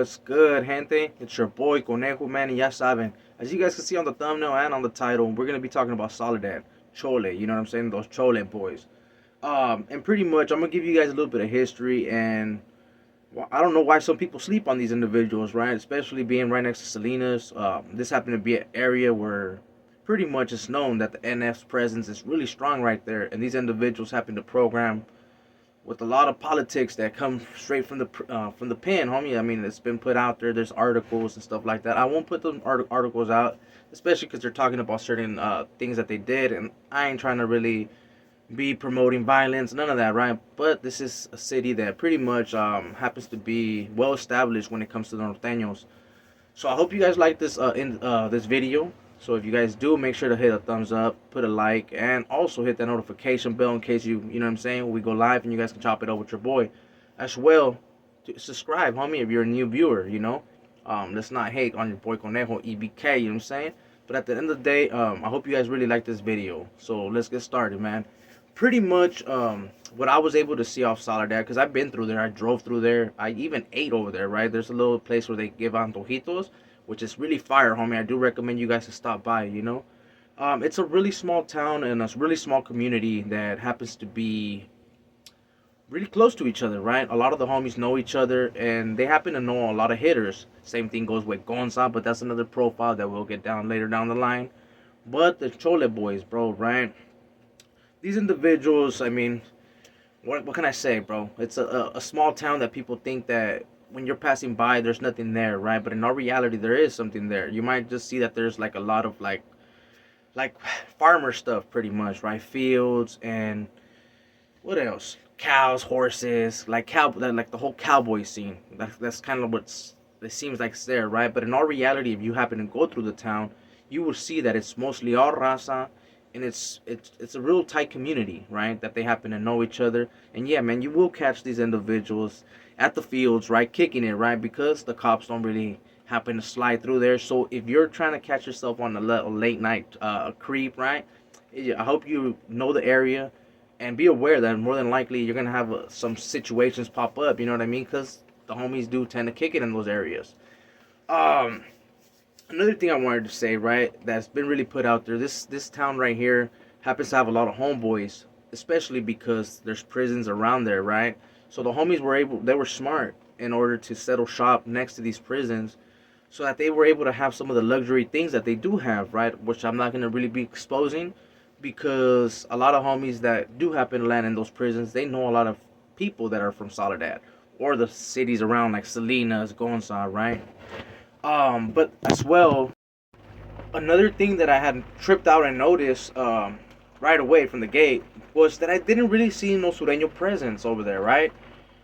What's good, gente? It's your boy Conejo, man, and ya saben. As you guys can see on the thumbnail and on the title, we're gonna be talking about Soledad, Chole. You know what I'm saying? Those Chole boys. And pretty much, I'm gonna give you guys a little bit of history, and I don't know why some people sleep on these individuals, right? Especially being right next to Salinas. This happened to be an area where pretty much it's known that the NF's presence is really strong right there, and these individuals happen to program with a lot of politics that come straight from the pen, homie. I mean, it's been put out there. There's articles and stuff like that. I won't put those articles out, especially because they're talking about certain things that they did, and I ain't trying to really be promoting violence, none of that, right? But this is a city that pretty much happens to be well established when it comes to the norteños. So I hope you guys like this video. So if you guys do, make sure to hit a thumbs up, put a like, and also hit that notification bell in case you know what I'm saying, when we go live and you guys can chop it up with your boy. As well, subscribe, homie, if you're a new viewer, you know. Let's not hate on your boy Conejo, E.B.K, you know what I'm saying? But at the end of the day, I hope you guys really like this video. So let's get started, man. Pretty much what I was able to see off Soledad, because I've been through there, I drove through there, I even ate over there, right? There's a little place where they give antojitos, which is really fire, homie. I do recommend you guys to stop by, you know. It's a really small town and a really small community that happens to be really close to each other, right? A lot of the homies know each other, and they happen to know a lot of hitters. Same thing goes with Gonza, but that's another profile that we'll get down later down the line. But the Chole boys, bro, right? These individuals, I mean, what can I say, bro? It's a small town that people think that when you're passing by, there's nothing there, right? But in our reality, there is something there. You might just see that there's like a lot of like farmer stuff, pretty much, right? Fields and what else? Cows, horses, like the whole cowboy scene. That's kind of what's it seems like it's there, right? But in our reality, if you happen to go through the town, you will see that it's mostly all raza, and it's a real tight community, right? That they happen to know each other, and yeah, man, you will catch these individuals at the fields, right, kicking it, right, because the cops don't really happen to slide through there. So if you're trying to catch yourself on a late night creep, right, I hope you know the area and be aware that more than likely you're gonna have some situations pop up. You know what I mean? Because the homies do tend to kick it in those areas. Um, Another thing I wanted to say, right, that's been really put out there. This town right here happens to have a lot of homeboys, especially because there's prisons around there, right? So the homies they were smart in order to settle shop next to these prisons, so that they were able to have some of the luxury things that they do have, right? Which I'm not gonna really be exposing, because a lot of homies that do happen to land in those prisons, they know a lot of people that are from Soledad or the cities around like Salinas, Gonza, right? But as well, another thing that I had tripped out and noticed right away from the gate was that I didn't really see no Sureño presence over there, right?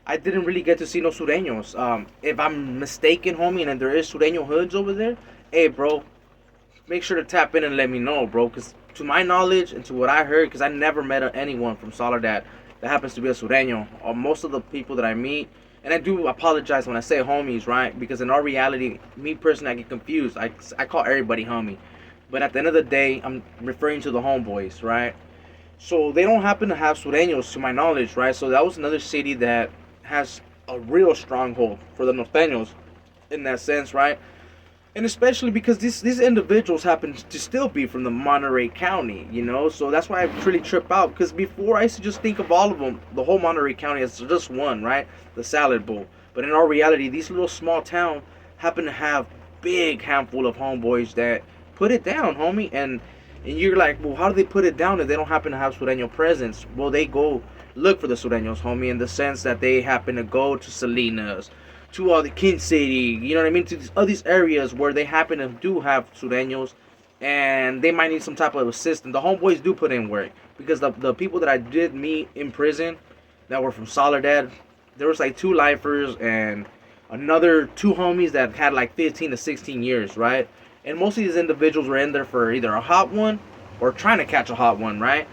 I didn't really get to see no Sureños. If I'm mistaken, homie, and there is Sureño hoods over there, hey, bro, make sure to tap in and let me know, bro. Because to my knowledge and to what I heard, because I never met anyone from Soledad that happens to be a Sureño. Most of the people that I meet, and I do apologize when I say homies, right? Because in our reality, me personally, I get confused. I call everybody homie. But at the end of the day, I'm referring to the homeboys, right? So they don't happen to have Sureños to my knowledge, right? So that was another city that has a real stronghold for the norteños in that sense, right? And especially because these individuals happen to still be from the Monterey County, you know, so that's why I really trip out. Because before I used to just think of all of them, the whole Monterey County as just one, right? The Salad Bowl. But in our reality, these little small town happen to have big handful of homeboys that put it down, homie. And you're like, well, how do they put it down if they don't happen to have Sureño presence? Well, they go look for the Sureños, homie, in the sense that they happen to go to Salinas, to all the King City, you know what I mean, to all these areas where they happen to do have Sureños, and they might need some type of assistance. The homeboys do put in work, because the people that I did meet in prison that were from Soledad, there was like two lifers and another two homies that had like 15 to 16 years, right? And most of these individuals were in there for either a hot one or trying to catch a hot one, right?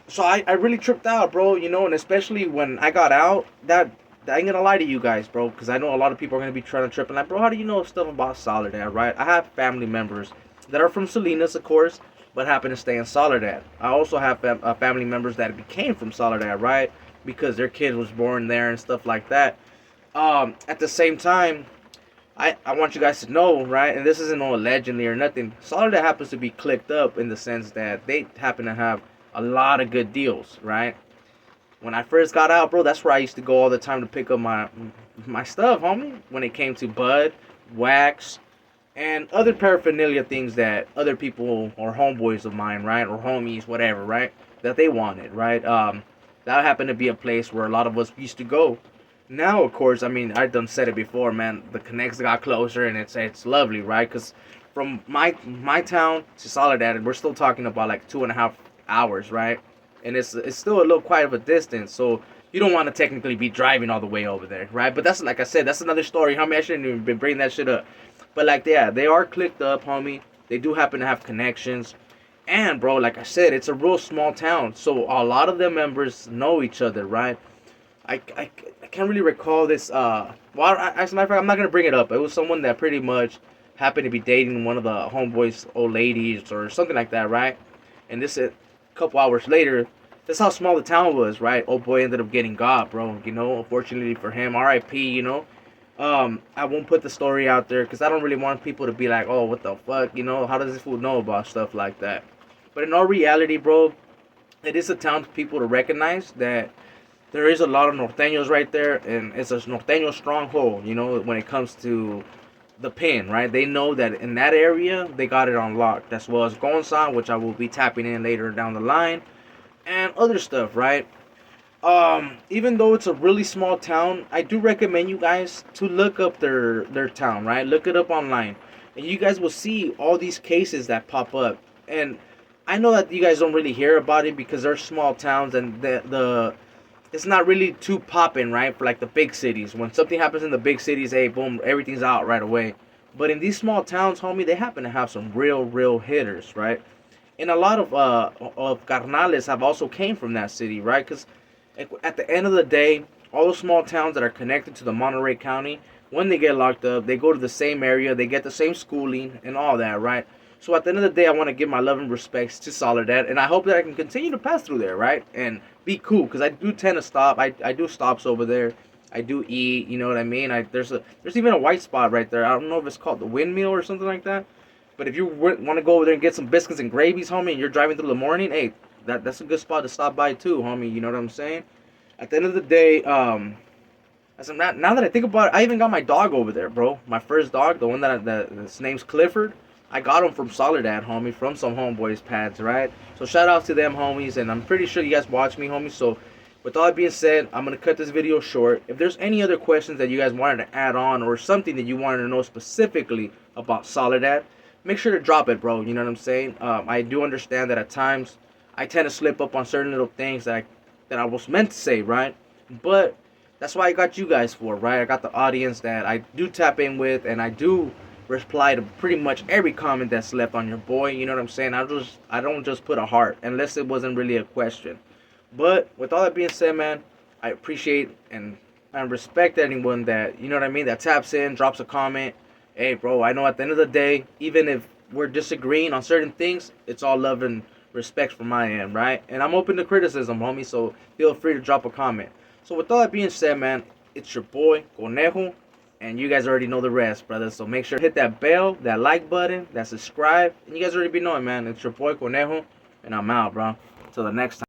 So I really tripped out, bro, you know, and especially when I got out, that I ain't gonna lie to you guys, bro, because I know a lot of people are gonna be trying to trip and like, bro, how do you know stuff about Soledad, right? I have family members that are from Salinas, of course, but happen to stay in Soledad. I also have family members that became from Soledad, right? Because their kid was born there and stuff like that. At the same time, I want you guys to know, right? And this isn't no allegedly or nothing. Soledad happens to be clicked up in the sense that they happen to have a lot of good deals, right? When I first got out, bro, that's where I used to go all the time to pick up my stuff, homie. When it came to bud, wax, and other paraphernalia things that other people or homeboys of mine, right, or homies, whatever, right, that they wanted, right. That happened to be a place where a lot of us used to go. Now, of course, I mean, I done said it before, man. The connects got closer, and it's lovely, right? Because from my town to Soledad, we're still talking about like 2.5 hours, right? And it's still a little quite of a distance, so you don't want to technically be driving all the way over there, right? But that's like I said, that's another story. Homie, I shouldn't even been bringing that shit up. But like, yeah, they are clicked up, homie. They do happen to have connections. And bro, like I said, it's a real small town, so a lot of the members know each other, right? I can't really recall this. Well, as a matter of fact, I'm not gonna bring it up. It was someone that pretty much happened to be dating one of the homeboys' old ladies or something like that, right? And this a couple hours later, that's how small the town was, right? Old boy ended up getting got, bro. You know, unfortunately for him, R.I.P. You know, I won't put the story out there because I don't really want people to be like, oh, what the fuck, you know? How does this fool know about stuff like that? But in all reality, bro, it is a town for people to recognize that there is a lot of norteños right there, and it's a norteño stronghold. You know, when it comes to the pin, right? They know that in that area they got it on lock, as well as Gonzan, which I will be tapping in later down the line, and other stuff, right? Even though it's a really small town, I do recommend you guys to look up their town, right? Look it up online, and you guys will see all these cases that pop up. And I know that you guys don't really hear about it because they're small towns, and the it's not really too popping, right? For like the big cities. When something happens in the big cities, hey, boom, everything's out right away. But in these small towns, homie, they happen to have some real hitters, right? And a lot of carnales have also came from that city, right? Because at the end of the day, all the small towns that are connected to the Monterey County, when they get locked up, they go to the same area, they get the same schooling and all that, right? So at the end of the day, I want to give my love and respects to Soledad, and I hope that I can continue to pass through there, right? And be cool, because I do tend to stop. I do stops over there. I do eat, you know what I mean? There's even a white spot right there. I don't know if it's called the Windmill or something like that. But if you want to go over there and get some biscuits and gravies, homie, and you're driving through the morning, hey, that's a good spot to stop by too, homie. You know what I'm saying? At the end of the day, now that I think about it, I even got my dog over there, bro. My first dog, the one that his name's Clifford. I got him from Soledad, homie, from some homeboys pads, right? So shout out to them, homies, and I'm pretty sure you guys watch me, homies. So with all that being said, I'm gonna cut this video short. If there's any other questions that you guys wanted to add on, or something that you wanted to know specifically about Soledad, make sure to drop it, bro. You know what I'm saying? I do understand that at times I tend to slip up on certain little things that I was meant to say, right? But that's why I got you guys for, right? I got the audience that I do tap in with, and I do reply to pretty much every comment that's left on your boy. You know what I'm saying? I don't just put a heart unless it wasn't really a question. But with all that being said, man, I appreciate and respect anyone that, you know what I mean, that taps in, drops a comment. Hey, bro, I know at the end of the day, even if we're disagreeing on certain things, it's all love and respect from my end, right? And I'm open to criticism, homie, so feel free to drop a comment. So with all that being said, man, it's your boy, Conejo, and you guys already know the rest, brother. So make sure to hit that bell, that like button, that subscribe, and you guys already be knowing, man. It's your boy, Conejo, and I'm out, bro. Until the next time.